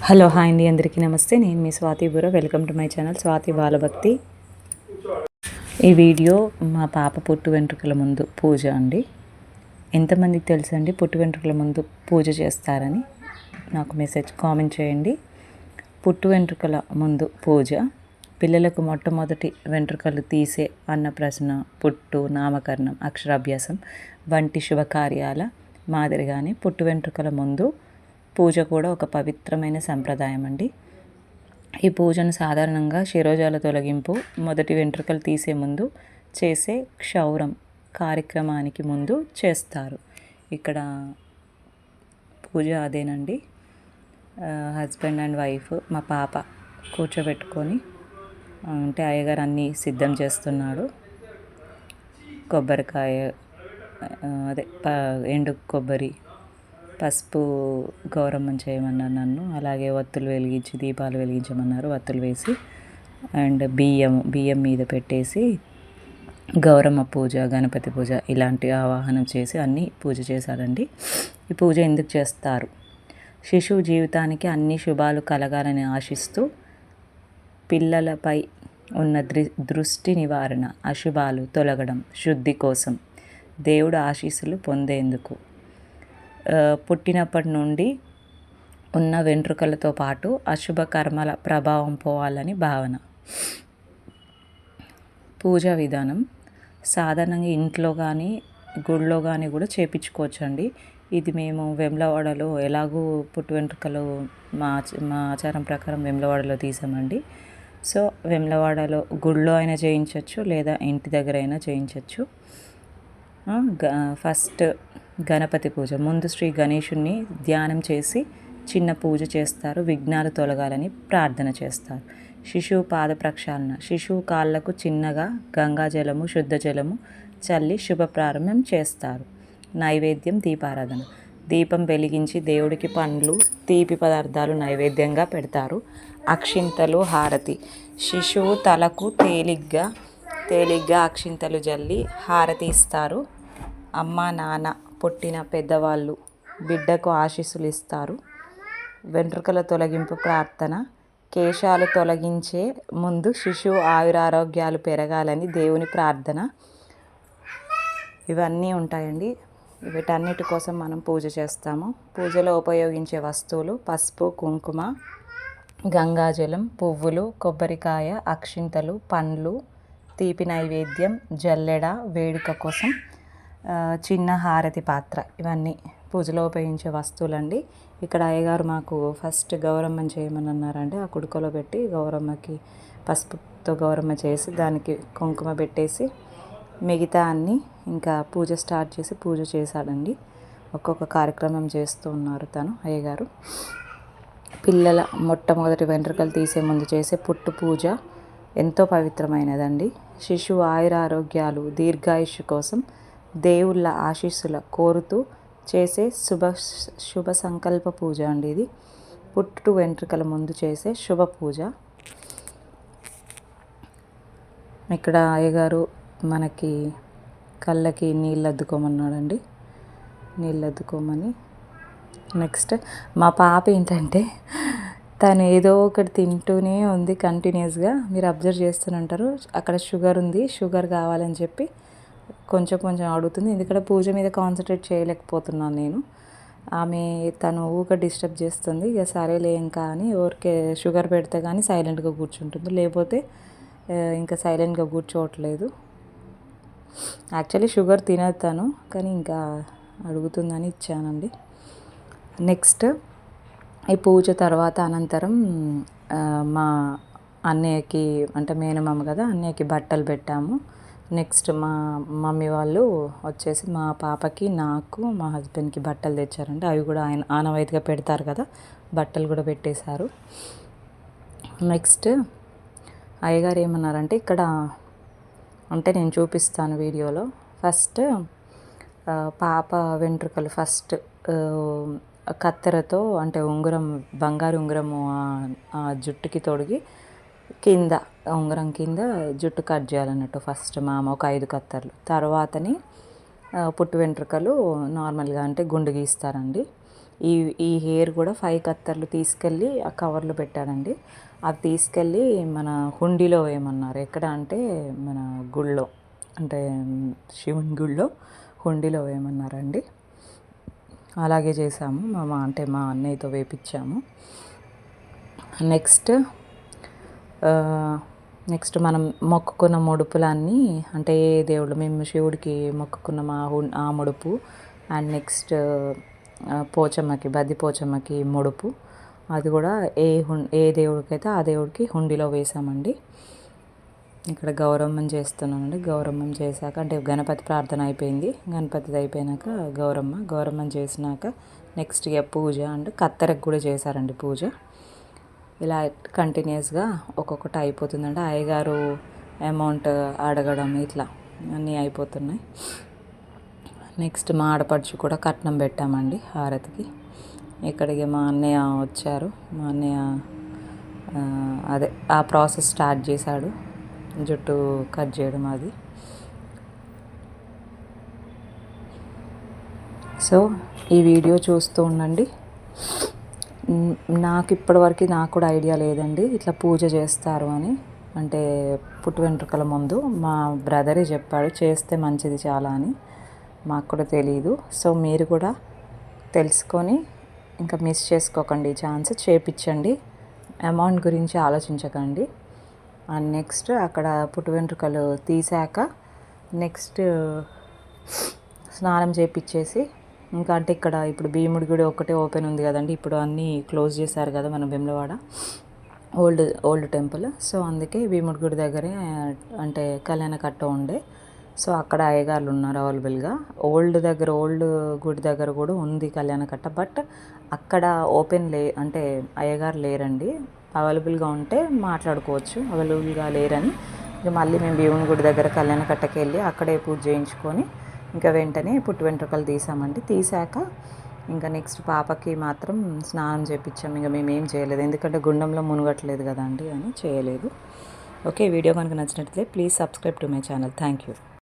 Hello hi అండి, అందరికీ నమస్తే. నేను మీ స్వాతి బుర్ర. Welcome to my channel Swathi Balabhakti. ఈ వీడియో మా పాప పుట్టు వెంట్రుకల ముందు పూజ అండి. ఎంతమందికి తెలుసండి పుట్టు వెంట్రుకల ముందు పూజ చేస్తారని? నాకు మెసేజ్ కామెంట్ చేయండి. పుట్టు వెంట్రుకల ముందు పూజ పిల్లలకు మొట్టమొదటి వెంట్రుకలు తీసే అన్నప్రసన, పుట్టు, నామకరణం, అక్షరాభ్యాసం వంటి శుభకార్యాల మాదిరిగానే పుట్టు వెంట్రుకల ముందు పూజ కూడా ఒక పవిత్రమైన సంప్రదాయం అండి. ఈ పూజను సాధారణంగా శిరోజాల తొలగింపు, మొదటి వెంట్రుకలు తీసే ముందు చేసే క్షౌరం కార్యక్రమానికి ముందు చేస్తారు. ఇక్కడ పూజ అదేనండి. హస్బెండ్ అండ్ వైఫ్, మా పాప కూర్చోబెట్టుకొని అంటే అయ్యగారు అన్నీ సిద్ధం చేస్తున్నాడు. కొబ్బరికాయ, అదే ఎండు కొబ్బరి, పసుపు గౌరమ్మని చేయమన్నారు నన్ను. అలాగే ఒత్తులు వెలిగించి దీపాలు వెలిగించమన్నారు. ఒత్తులు వేసి అండ్ బియ్యం మీద పెట్టేసి గౌరమ్మ పూజ, గణపతి పూజ ఇలాంటి ఆవాహనం చేసి అన్నీ పూజ చేశారండి. ఈ పూజ ఎందుకు చేస్తారు? శిశువు జీవితానికి అన్ని శుభాలు కలగాలని ఆశిస్తూ, పిల్లలపై ఉన్న దృష్టి నివారణ, అశుభాలు తొలగడం, శుద్ధి కోసం, దేవుడు ఆశీస్సులు పొందేందుకు, పుట్టినప్పటి నుండి ఉన్న వెంట్రుకలతో పాటు అశుభ కర్మల ప్రభావం పోవాలని భావన. పూజా విధానం సాధారణంగా ఇంట్లో కానీ గుడిలో కానీ కూడా చేయించుకోవచ్చండి. ఇది మేము వేములవాడలో ఎలాగూ పుట్టు వెంట్రుకలు మా ఆచారం ప్రకారం వేములవాడలో తీసామండి. సో వేములవాడలో గుడిలో అయినా చేయించవచ్చు, లేదా ఇంటి దగ్గర అయినా చేయించవచ్చు. ఫస్ట్ గణపతి పూజ ముందు శ్రీ గణేశుణ్ణి ధ్యానం చేసి చిన్న పూజ చేస్తారు. విఘ్నాలు తొలగాలని ప్రార్థన చేస్తారు. శిశువు పాద ప్రక్షాళన, శిశువు కాళ్ళకు చిన్నగా గంగాజలము, శుద్ధ జలము చల్లి శుభ ప్రారంభం చేస్తారు. నైవేద్యం, దీపారాధన, దీపం వెలిగించి దేవుడికి పండ్లు, తీపి పదార్థాలు నైవేద్యంగా పెడతారు. అక్షింతలు, హారతి, శిశువు తలకు తేలిగ్గా అక్షింతలు జల్లి హారతి ఇస్తారు. అమ్మ, నాన్న, పుట్టిన పెద్దవాళ్ళు బిడ్డకు ఆశీస్సులు ఇస్తారు. వెంట్రుకల తొలగింపు ప్రార్థన, కేశాలు తొలగించే ముందు శిశువు ఆయురారోగ్యాలు పెరగాలని దేవుని ప్రార్థన. ఇవన్నీ ఉంటాయండి. వీటన్నిటి కోసం మనం పూజ చేస్తాము. పూజలో ఉపయోగించే వస్తువులు పసుపు, కుంకుమ, గంగాజలం, పువ్వులు, కొబ్బరికాయ, అక్షింతలు, పండ్లు, తీపి నైవేద్యం, జల్లెడ, వేడుక కోసం చిన్న హారతి పాత్ర. ఇవన్నీ పూజలో ఉపయోగించే వస్తువులండి. ఇక్కడ అయ్యగారు మాకు ఫస్ట్ గౌరమ్మని చేయమని అన్నారండి. ఆ కుడుకలో పెట్టి గౌరమ్మకి పసుపుతో గౌరమ్మ చేసి దానికి కుంకుమ పెట్టేసి మిగతా అన్నీ ఇంకా పూజ స్టార్ట్ చేసి పూజ చేశాడండి. ఒక్కొక్క కార్యక్రమం చేస్తూ ఉన్నారు తను అయ్యగారు. పిల్లల మొట్టమొదటి వెంట్రుకలు తీసే ముందు చేసే పుట్టు పూజ ఎంతో పవిత్రమైనదండి. శిశువు ఆయురారోగ్యాలు, దీర్ఘాయుష్షు కోసం దేవుళ్ళ ఆశీస్సుల కోరుతూ చేసే శుభ సంకల్ప పూజ అండి. ఇది పుట్టు వెంట్రుకల ముందు చేసే శుభ పూజ. ఇక్కడ అయ్యగారు మనకి కళ్ళకి నీళ్ళు అద్దుకోమన్నాడండి. నీళ్ళు అద్దుకోమని. నెక్స్ట్ మా పాప ఏంటంటే తను ఏదో ఒకటి తింటూనే ఉంది కంటిన్యూస్గా. మీరు అబ్జర్వ్ చేస్తూనే అక్కడ షుగర్ ఉంది, షుగర్ కావాలని చెప్పి కొంచెం అడుగుతుంది. ఎందుకంటే పూజ మీద కాన్సన్ట్రేట్ చేయలేకపోతున్నాను నేను. తను ఊక డిస్టర్బ్ చేస్తుంది. ఇక సరేలే ఇంకా అని ఊరికే షుగర్ పెడితే కానీ సైలెంట్గా కూర్చుంటుంది, లేకపోతే ఇంకా సైలెంట్గా కూర్చోవట్లేదు. యాక్చువల్లీ షుగర్ తినదు తను, కానీ ఇంకా అడుగుతుందని ఇచ్చానండి. నెక్స్ట్ ఈ పూజ తర్వాత అనంతరం మా అన్నయ్యకి, అంటే మేనమామ కదా, అన్నయ్యకి బట్టలు పెట్టాము. నెక్స్ట్ మా మమ్మీ వాళ్ళు వచ్చేసి మా పాపకి, నాకు, మా హస్బెండ్కి బట్టలు తెచ్చారండి. అవి కూడా ఆయన ఆనవాయితీగా పెడతారు కదా, బట్టలు కూడా పెట్టేశారు. నెక్స్ట్ అయ్యగారు ఏమన్నారంటే, ఇక్కడ అంటే నేను చూపిస్తాను వీడియోలో. ఫస్ట్ పాప వెంట్రుకలు ఫస్ట్ కత్తెరతో, అంటే ఉంగరం, బంగారు ఉంగరము ఆ జుట్టుకి తొడిగి కింద ఉంగరం కింద జుట్టు కట్ చేయాలన్నట్టు ఫస్ట్ మామ ఒక 5 కత్తెరలు. తర్వాతని పుట్టు వెంట్రుకలు నార్మల్గా అంటే గుండు గీస్తారండి. ఈ ఈ హెయిర్ కూడా 5 కత్తెరలు తీసుకెళ్ళి ఆ కవర్లో పెట్టాడండి. అవి తీసుకెళ్ళి మన హుండీలో వేయమన్నారు. ఎక్కడ అంటే మన గుళ్ళో, అంటే శివుని గుళ్ళో హుండీలో వేయమన్నారండి. అలాగే చేసాము. అంటే మా అన్నయ్యతో వేపించాము. నెక్స్ట్ మనం మొక్కుకున్న ముడుపులన్నీ, అంటే ఏ దేవుడు మేము శివుడికి మొక్కుకున్న ఆ ముడుపు, అండ్ నెక్స్ట్ పోచమ్మకి, బద్ది పోచమ్మకి ముడుపు, అది కూడా ఏ దేవుడికైతే ఆ దేవుడికి హుండీలో వేసామండి. ఇక్కడ గౌరమ్మం చేస్తున్నామండి. గౌరమ్మం చేశాక, అంటే గణపతి ప్రార్థన అయిపోయింది. గణపతిది అయిపోయినాక గౌరమ్మం చేసినాక నెక్స్ట్ ఇక పూజ, అంటే కత్తెరకు కూడా చేశారండి పూజ. ఇలా కంటిన్యూస్గా ఒక్కొక్కటి అయిపోతుందంటే అయ్యగారు అమౌంట్ అడగడం ఇట్లా అన్నీ అయిపోతున్నాయి. నెక్స్ట్ మా ఆడపడుచు కూడా కట్నం పెట్టామండి హారతికి. ఇక్కడికి మా అన్నయ్య వచ్చారు. మా అన్నయ్య అదే ఆ ప్రాసెస్ స్టార్ట్ చేశాడు, జుట్టు కట్ చేయడం అది. సో ఈ వీడియో చూస్తూ ఉండండి. నాకు ఇప్పటివరకు నాకు కూడా ఐడియా లేదండి ఇట్లా పూజ చేస్తారు అని. అంటే పుట్టు వెంట్రుకల ముందు మా బ్రదరే చెప్పాడు చేస్తే మంచిది చాలా అని. మాకు కూడా తెలియదు. సో మీరు కూడా తెలుసుకొని ఇంకా మిస్ చేసుకోకండి, ఛాన్స్ చేపించండి. అమౌంట్ గురించి ఆలోచించకండి. అండ్ నెక్స్ట్ అక్కడ పుట్టు వెంట్రుకలు తీసాక నెక్స్ట్ స్నానం చేపించేసి, ఇంకా అంటే ఇక్కడ ఇప్పుడు భీముడి గుడి ఒకటే ఓపెన్ ఉంది కదండి. ఇప్పుడు అన్నీ క్లోజ్ చేశారు కదా మన వేములవాడ ఓల్డ్ టెంపుల్. సో అందుకే భీముడి గుడి దగ్గరే అంటే కళ్యాణకట్ట ఉండే. సో అక్కడ అయ్యగారులు ఉన్నారు అవైలబుల్గా. ఓల్డ్ గుడి దగ్గర కూడా ఉంది కళ్యాణకట్ట, బట్ అక్కడ అంటే అయ్యగారు లేరండి. అవైలబుల్గా ఉంటే మాట్లాడుకోవచ్చు, అవైలబుల్గా లేరని ఇక మళ్ళీ మేము భీముని గుడి దగ్గర కళ్యాణకట్టకి వెళ్ళి అక్కడే పూజ చేయించుకొని ఇంకా వెంటనే పుట్టు వెంట్రుకలు తీసామండి. తీసాక ఇంకా నెక్స్ట్ పాపకి మాత్రం స్నానం చేయించాము. ఇంకా మేము ఏం చేయలేదు, ఎందుకంటే గుండంలో మునగట్లేదు కదండి అని చేయలేదు. ఓకే, వీడియో కనుక నచ్చినట్లయితే please subscribe to my channel. Thank you.